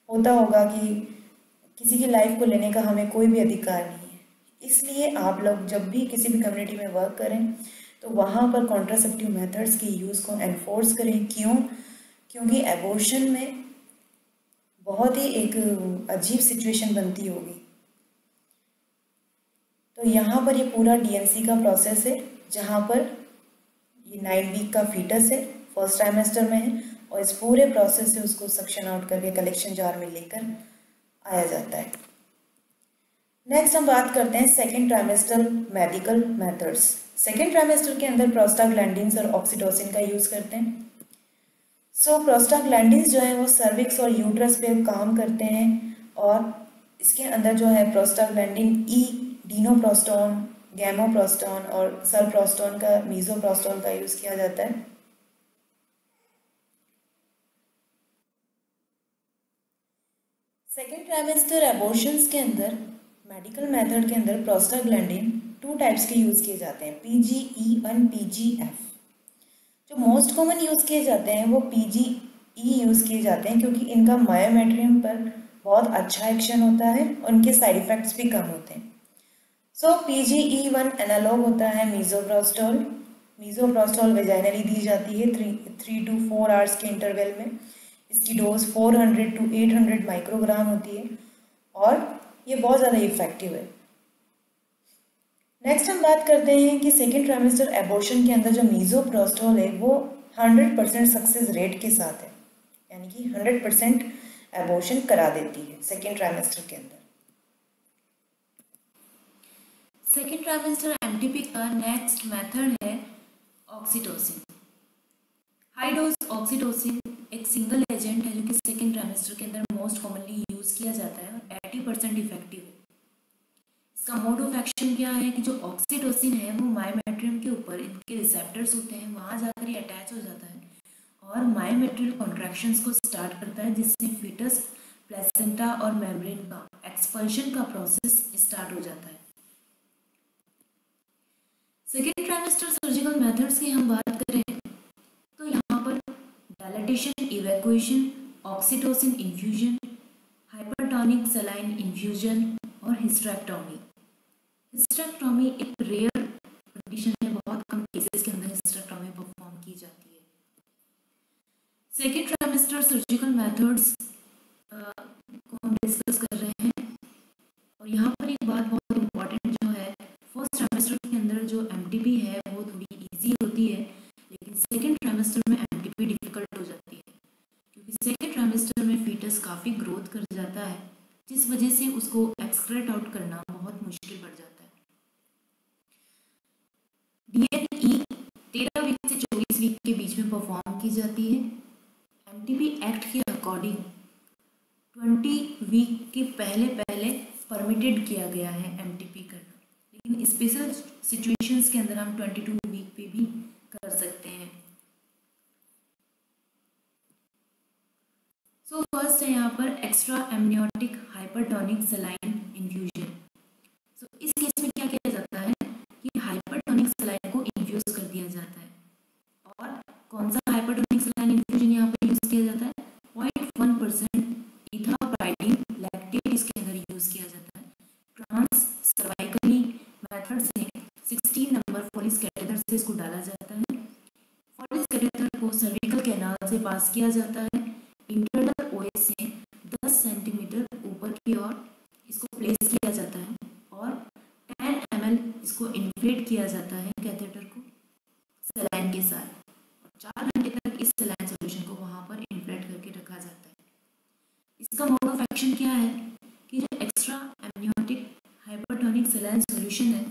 होता होगा कि किसी की लाइफ को लेने का हमें कोई भी अधिकार नहीं है। इसलिए आप लोग जब भी किसी भी कम्युनिटी में वर्क करें तो वहाँ पर कॉन्ट्रासेप्टिव मेथड्स की यूज़ को एनफोर्स करें। क्योंकि एबॉर्शन में बहुत ही एक अजीब सिचुएशन बनती होगी। तो यहाँ पर ये पूरा डीएनसी का प्रोसेस है जहाँ पर ये 9 वीक का फीटस है, फर्स्ट ट्राइमेस्टर में है, और इस पूरे प्रोसेस से उसको सक्शन आउट करके कलेक्शन जार में लेकर आया जाता है। नेक्स्ट हम बात करते हैं second trimester medical methods. Second trimester के अंदर प्रोस्टाग्लैंडिन्स और ऑक्सीटोसिन का यूज़ करते हैं। प्रोस्टाग्लैंडिन्स जो है वो सर्विक्स और यूट्रस पे काम करते हैं और इसके अंदर जो है प्रोस्टाग्लैंडिन ई, डीनोप्रोस्टोन, गैमोप्रोस्टोन और सरप्रोस्टोन का, मीजोप्रोस्टोन का यूज़ किया जाता है। सेकेंड ट्राइमेस्टर एबॉर्शंस के अंदर मेडिकल मेथड के अंदर प्रोस्टाग्लैंडिन 2 टाइप्स के यूज़ किए जाते हैं, PGE1, PGF। जो मोस्ट कॉमन यूज़ किए जाते हैं वो PGE यूज़ किए जाते हैं क्योंकि इनका मायोमेट्रियम पर बहुत अच्छा एक्शन होता है और इनके साइड इफ़ेक्ट्स भी कम होते हैं। PGE1 एनालॉग होता है मीजोप्रोस्टोल। मीजोप्रोस्टोल वेजाइनली दी जाती है 3 to 4 आवर्स के इंटरवल में। इसकी डोज 400 to 800 माइक्रोग्राम होती है और ये बहुत ज़्यादा इफेक्टिव है। नेक्स्ट हम बात करते हैं कि सेकेंड ट्राइमेस्टर एबॉर्शन के अंदर जो मीजोप्रोस्टोल है वो 100% सक्सेस रेट के साथ है, यानी कि 100% एबॉर्शन करा देती है सेकेंड ट्राइमेस्टर के अंदर। सेकेंड ट्राइमेस्टर एमटीपी का नेक्स्ट मेथड है ऑक्सीटोसिन। हाई डोज ऑक्सीटोसिन एक सिंगल एजेंट है जो कि सेकेंड ट्राइमेस्टर के अंदर मोस्ट कॉमनली यूज़ किया जाता है और 80% इफेक्टिव है। इसका मोड ऑफ एक्शन क्या है कि जो ऑक्सीटोसिन है वो मायोमेट्रियम के ऊपर इनके रिसेप्टर्स होते हैं, वहाँ जाकर ये अटैच हो जाता है और मायोमेट्रियल कॉन्ट्रैक्शंस को स्टार्ट करता है जिससे फीटस, प्लेसेंटा और मेम्ब्रेन का एक्सपल्शन का प्रोसेस स्टार्ट हो जाता है। सेकेंड ट्राइमेस्टर सर्जिकल मेथड्स की हम बात करें तो यहाँ पर dilatation, evacuation, oxytocin infusion, hypertonic saline infusion और हिस्टेरेक्टोमी। हिस्टेरेक्टोमी एक रेयर कंडीशन है, बहुत कम केसेस के अंदर हिस्टेरेक्टोमी परफॉर्म की जाती है। सेकेंड ट्राइमेस्टर सर्जिकल मेथड्स को हम डिस्कस कर रहे हैं और यहाँ पर एक बात बहुत इम्पॉर्टेंट जो है, फर्स्ट ट्राइमेस्टर के अंदर जो एमटीपी है वो थोड़ी इजी होती है, लेकिन सेकेंड ट्राइमेस्टर में एमटीपी डिफिकल्ट हो जाती है क्योंकि सेकेंड ट्राइमेस्टर में फीटस काफ़ी ग्रोथ कर जाता है जिस वजह से उसको एक्सक्रेट आउट करना बहुत मुश्किल पड़ जाता है। डीएनई 13 वीक से 24 वीक के बीच में परफॉर्म की जाती है। एमटीपी एक्ट के अकॉर्डिंग 20 वीक के पहले पहले परमिटेड किया गया है एमटीपी करना, लेकिन स्पेशल सिचुएशंस के अंदर हम 22 वीक पे भी कर सकते हैं। सो फर्स्ट है यहाँ पर extra amniotic hypertonic saline infusion. So इस केस में क्या किया जाता है कि हाइपरटोनिक सलाइन को इन्फ्यूज कर दिया जाता है। और कौन सा हाइपरटोनिक सलाइन इन्फ्यूजन यहाँ पर यूज किया जाता है? 0.1% इथाप्राइडिन लैक्टेट इसके अंदर यूज किया जाता है। ट्रांस सर्वाइकली मेथड से 16 नंबर फॉलिस कैथेटर से इसको डाला जाता है। फॉलिस कैथेटर को सर्विकल कैनाल से पास किया जाता है। इंटरनल ओएस से 10 सेंटीमीटर ऊपर की ओर इसको प्लेस किया जाता है और 10 ml इसको इन्फ्लेट किया जाता है कैथेटर को सलाइन के साथ, और 4 घंटे तक इस सलाइन सॉल्यूशन को वहां पर इन्फ्लेट करके रखा जाता है। इसका मोड ऑफ एक्शन क्या है कि जो extra amniotic hypertonic saline solution है,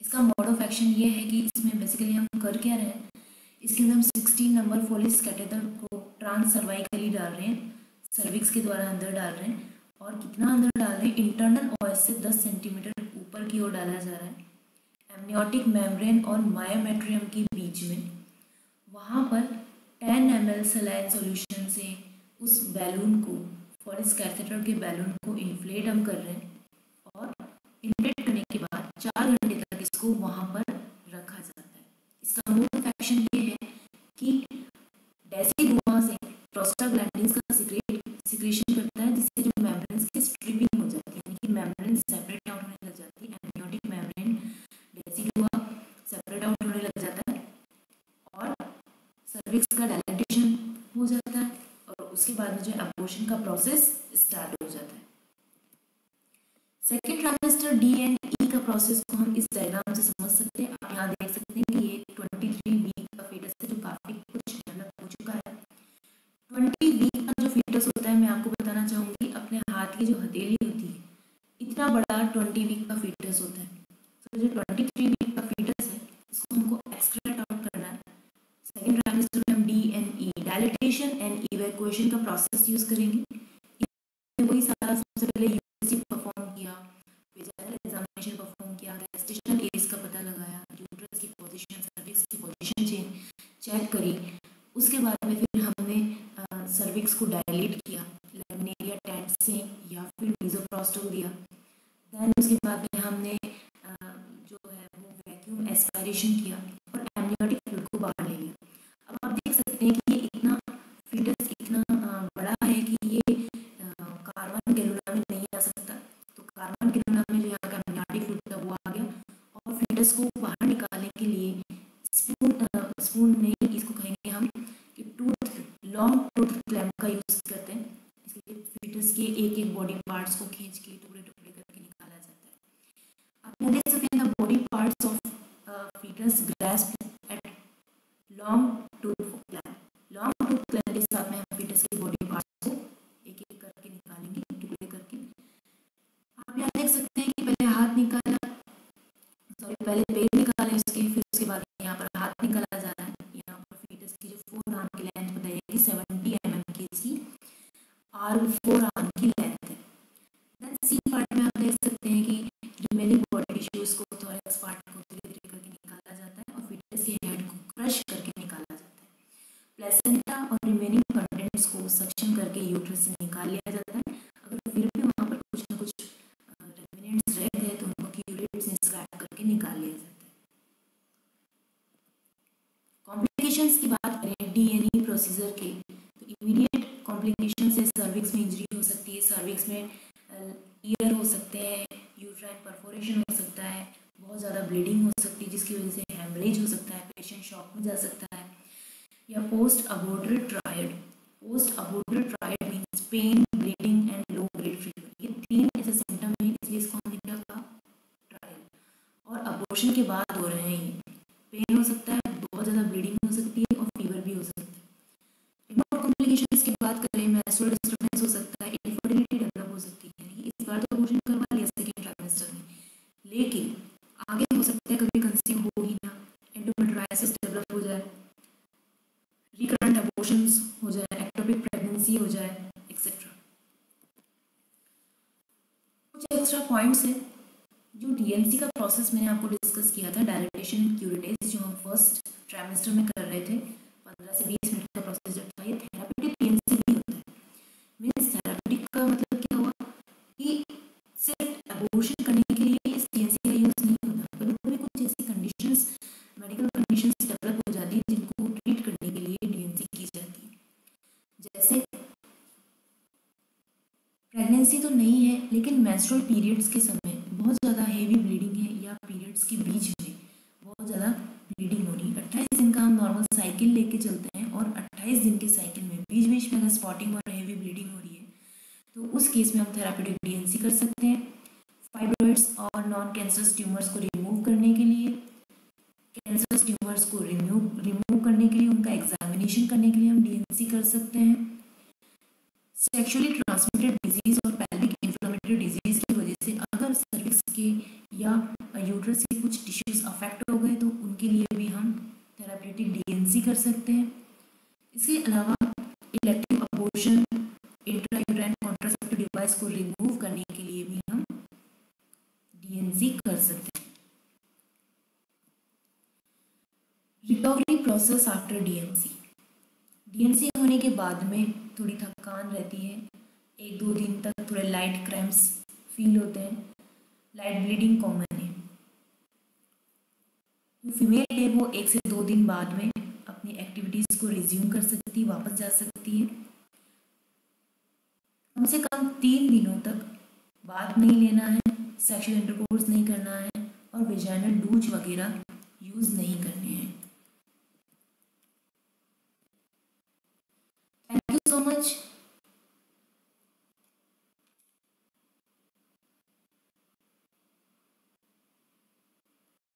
इसका मोड ऑफ एक्शन ये है कि इसमें बेसिकली हम कर क्या रहे हैं, इसके अंदर हम 16 नंबर फॉलिस कैथेटर को ट्रांस सर्वाइकली डाल रहे हैं, सर्विक्स के द्वारा अंदर डाल रहे हैं, और कितना अंदर डाल रहे हैं, इंटरनल ओएस से 10 सेंटीमीटर ऊपर की ओर डाला जा रहा है एमनियोटिक मेम्ब्रेन और मायोमेट्रियम के बीच में। वहाँ पर 10 ml सलाइन सॉल्यूशन से उस बैलून को, फॉलिस कैथेटर के बैलून को इन्फ्लेट हम कर रहे हैं, और इन्फ्लेट करने के बाद 4 घंटे तक इसको वहाँ पर रखा जाता है। इसका मोड ऑफ एक्शन ये है कि डेसिडुआ से प्रोस्टाग्लैंडिन्स का सिक्रेशन करता है, जिससे जो मेम्ब्रेन्स की स्ट्रिपिंग हो जाती है, यानी कि मेम्ब्रेन सेपरेट आउट होने लग जाती है, amniotic membrane decidua separate out होने लग जाता है, और सर्विक्स का डायलेटेशन हो जाता है, और उसके बाद में जो एबॉर्शन का प्रोसेस स्टार्ट हो जाता है। सेकेंड ट्राइमेस्टर DNE का प्रोसेस को हम इस डायग्राम से समझ सकते हैं। आप यहाँ देख सकते हैं कि ये 23 वीक का फीटस है जो काफी कुछ डेवलप हो चुका है। 20 वीक का जो फीटस होता है, मैं आपको बताना चाहूंगी, अपने हाथ की जो हथेली होती है, इतना बड़ा 20 वीक का फीटस होता है। तो जो 23 वीक का फीटस है, इसको हमको एक्सक्रेट आउट करना है। सेकेंड ट्राइमेस्टर में हम DNE डायलेटेशन एंड इवैक्यूएशन का प्रोसेस यूज करेंगे। वही सारा सबसे पहले परफॉर्म किया, वेजाइनल एग्जामिनेशन परफॉर्म किया, गेस्टेशनल एज का पता लगाया, यूट्रस की पोजीशन, सर्विक्स की पोजीशन चेक करी। उसके बाद में फिर हमने सर्विक्स को डायलेट किया लैमिनेरिया टेंट से या फिर मीजोप्रोस्टोल दिया। देन उसके बाद में हमने जो है वो वैक्यूम एस्पायरेशन किया और एमनियोटिक फ्लूइड को बाहर ले लिया। अब आप देख सकते हैं कि ये इतना फीटस इतना बड़ा है कि ये कार्बन कैनुला में नहीं आ सकता, तो कार्बन कैनुला में जो यहाँ का एमनियोटिक फ्लूइड था वो आ गया, और फीटस को बाहर निकालने के लिए स्पून नहीं, इसको कहेंगे हम कि लॉन्ग टूथ क्लैम्प का यूज करते हैं। इसलिए फीटस के एक एक बॉडी पार्ट्स को खींच के टुकड़े टुकड़े करके निकाला जाता है। आप यहाँ देख सकते हैं body parts of foetus grasped at long tooth clamp. Long tooth clamp के साथ में हम फीटस के बॉडी पार्ट्स को एक एक करके निकालेंगे, टुकड़े करके। आप यहाँ देख सकते हैं कि पहले हाथ निकाला, पहले पेट निकाले उसके, फिर उसके बाद यहाँ पर हाथ निकाला जा रहा है। यहाँ पर फीटस की जो फोर आर्म की लेंथ बताइए 70 mm की इसकी फोर आर्म की लेंथ है। देन सी पार्ट में आप देख सकते हैं कि रिमेनिंग बॉडी टिश्यूज को, थोरैक्स पार्ट को धीरे धीरे करके निकाला जाता है और फीटस के हेड को क्रश करके निकाला जाता है। प्लेसेंटा और रिमेनिंग कंटेंट्स को सक्शन करके यूट्रस से निकाल लिया जाता है। अगर फिर भी वहाँ पर कुछ ना कुछ रेमिनेंट्स रह गए तो उनको क्यूरेट से स्क्रैप करके निकाल लिया जाता है। कॉम्प्लिकेशंस की बात करें DNE प्रोसीजर के, तो इमीडिएट कॉम्प्लिकेशन से सर्विक्स में इंजरी हो सकती है, सर्विक्स में ईयर हो सकते हैं, यूट्राइन परफोरेशन हो सकता है, बहुत ज़्यादा ब्लीडिंग हो सकती है जिसकी वजह से हेमरेज हो सकता है, पेशेंट शॉक में जा सकता है, या post abortary triad. Post abortary triad means pain, bleeding and low grade fever. ये तीन ऐसे सिम्टम हैं, इसलिए इसको हमने क्या कहा, ट्रायल। और अबॉर्शन के बाद हो रहे हैं ये, पेन हो सकता है, बहुत ज़्यादा ब्लीडिंग हो सकती है और फीवर भी हो सकता है। रिमोट कॉम्प्लिकेशंस की बात करें, मेंस्ट्रुअल डिस्टर्बेंस हो सकता है, इनफर्टिलिटी डेवलप हो सकती है। यानी इस बार तो अबॉर्शन करवा लिया सेकेंड ट्राइमेस्टर में, लेकिन आगे हो सकता है कभी कंसीव हो ही ना, एंडोमेट्रियोसिस डेवलप हो जाए, रिकरेंट अबॉर्शंस हो जाए, एक्टोपिक प्रेगनेंसी हो जाए, एक्सेट्रा। एक्स्ट्रा पॉइंट्स है। जो डीएनसी का प्रोसेस मैंने आपको डिस्कस किया था, डायलेटेशन एंड क्यूरेटेज, जो हम फर्स्ट ट्राइमेस्टर में कर रहे थे, 15 से 20 मिनट का प्रोसेस जब था, ये थेरापेटिक डीएनसी भी होता है। मीन्स थेरापेटिक का मतलब क्या हुआ कि सिर्फ एबॉर्शन करने के लिए इस डीएनसी का यूज़ नहीं होता, कभी कभी कुछ ऐसी कंडीशंस, मेडिकल कंडीशंस डेवलप हो जाती है जिनको ट्रीट करने के लिए डीएनसी की जाती है। जैसे प्रेगनेंसी तो नहीं है लेकिन मेंस्ट्रुअल पीरियड्स के समय बहुत ज़्यादा हेवी ब्लीडिंग है, या पीरियड्स के बीच में बहुत ज़्यादा ब्लीडिंग हो रही है, 28 दिन का हम नॉर्मल साइकिल लेके चलते हैं, और 28 दिन के साइकिल में बीच बीच में अगर स्पॉटिंग और हेवी ब्लीडिंग हो रही है तो उस केस में हम थेरापेटिक डीएनसी कर सकते हैं। फाइब्रॉइड्स और नॉन कैंसरस ट्यूमर्स को रिमूव करने के लिए, कैंसरस ट्यूमर्स को रिमूव करने के लिए, उनका एग्जामिनेशन करने के लिए हम डीएनसी कर सकते हैं। सेक्सुअली ट्रांसमिटेड डिजीज और पेल्विक इन्फ्लेमेटरी डिजीज की वजह से अगर सर्विक्स के या यूट्रस के कुछ टिश्यूज अफेक्ट हो गए तो उनके लिए भी हम थेरापेटिक डीएनसी कर सकते हैं। इसके अलावा elective abortion, intrauterine contraceptive device को रिमूव करने के लिए भी हम डीएनसी कर सकते हैं। Recovery process after DNC. DNC होने के बाद में थोड़ी थकान रहती है, 1-2 दिन तक थोड़े लाइट क्रैम्प्स फील होते हैं, लाइट ब्लीडिंग कॉमन है। जो फीमेल है वो 1 से 2 दिन बाद में अपनी एक्टिविटीज़ को रिज्यूम कर सकती है, वापस जा सकती है। कम से कम 3 दिनों तक बात नहीं लेना है, सेक्सुअल इंटरकोर्स नहीं करना है, और वेजाइनल डूज वगैरह यूज़ नहीं करने हैं।